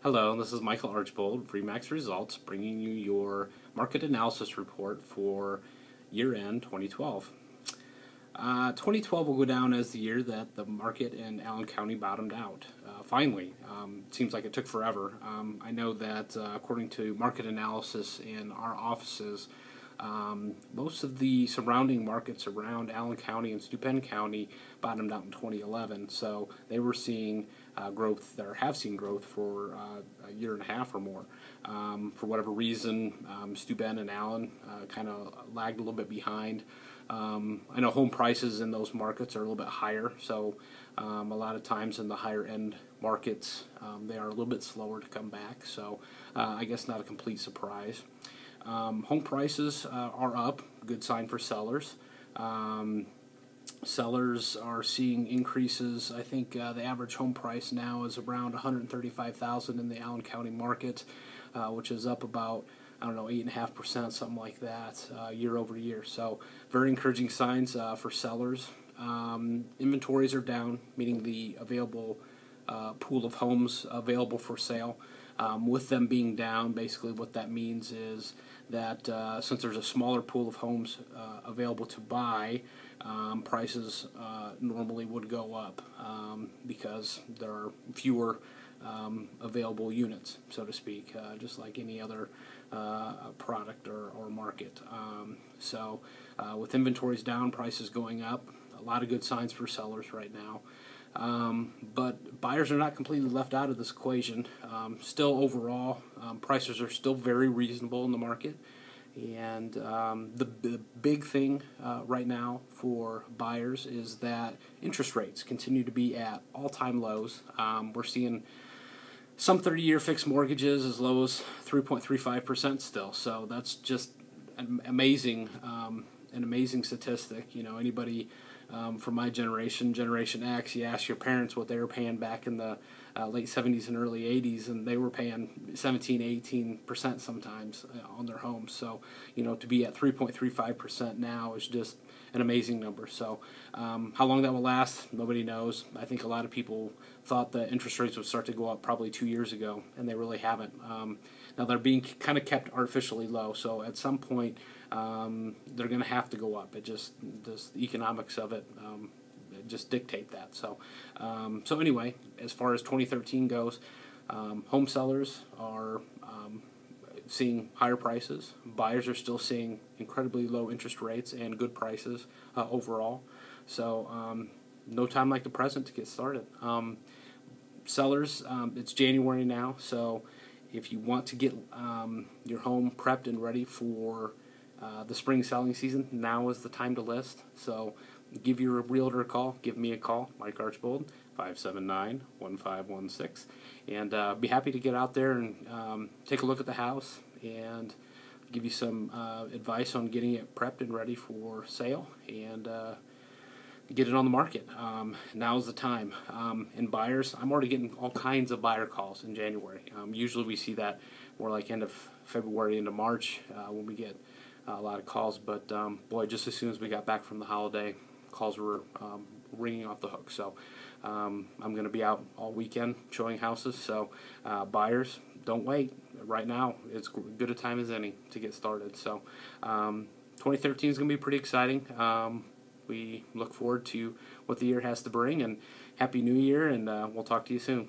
Hello, this is Michael Archbold, Remax Results, bringing you your market analysis report for year-end 2012. 2012 will go down as the year that the market in Allen County bottomed out. Finally, it seems like it took forever. I know that according to market analysis in our offices, most of the surrounding markets around Allen County and Stuben County bottomed out in 2011, so they were seeing growth, or have seen growth for a year and a half or more. For whatever reason, Stuben and Allen kind of lagged a little bit behind. I know home prices in those markets are a little bit higher, so a lot of times in the higher end markets they are a little bit slower to come back, so I guess not a complete surprise. Home prices are up, good sign for sellers. Sellers are seeing increases. I think the average home price now is around $135,000 in the Allen County market, which is up about, I don't know, 8.5%, something like that, year over year. So very encouraging signs for sellers. Inventories are down, meaning the available pool of homes available for sale. With them being down, basically what that means is that since there's a smaller pool of homes available to buy, prices normally would go up because there are fewer available units, so to speak, just like any other product or market. So with inventories down, prices going up, a lot of good signs for sellers right now. But buyers are not completely left out of this equation. Still overall, prices are still very reasonable in the market. And the big thing right now for buyers is that interest rates continue to be at all-time lows. We're seeing some 30-year fixed mortgages as low as 3.35% still. So that's just an amazing statistic. You know, anybody from my generation, Generation X, you ask your parents what they were paying back in the late 70s and early 80s, and they were paying 17, 18% sometimes on their homes. So, you know, to be at 3.35% now is just an amazing number. So how long that will last, nobody knows. I think a lot of people thought that interest rates would start to go up probably 2 years ago, and they really haven't. Now they're being kind of kept artificially low, so at some point they're going to have to go up. It just, the economics of it just dictate that. So so anyway, as far as 2013 goes, home sellers are seeing higher prices. Buyers are still seeing incredibly low interest rates and good prices overall. So no time like the present to get started. Sellers, it's January now, so if you want to get your home prepped and ready for the spring selling season, now is the time to list. So give your realtor a call, give me a call, Mike Archbold, 579-1516, and be happy to get out there and take a look at the house and give you some advice on getting it prepped and ready for sale and get it on the market. Now's the time. And buyers, I'm already getting all kinds of buyer calls in January. Usually we see that more like end of February into March when we get a lot of calls, but boy, just as soon as we got back from the holiday, calls were ringing off the hook. So I'm going to be out all weekend showing houses, so buyers, don't wait. Right now, it's good a time as any to get started. So 2013 is going to be pretty exciting. We look forward to what the year has to bring, and Happy New Year, and we'll talk to you soon.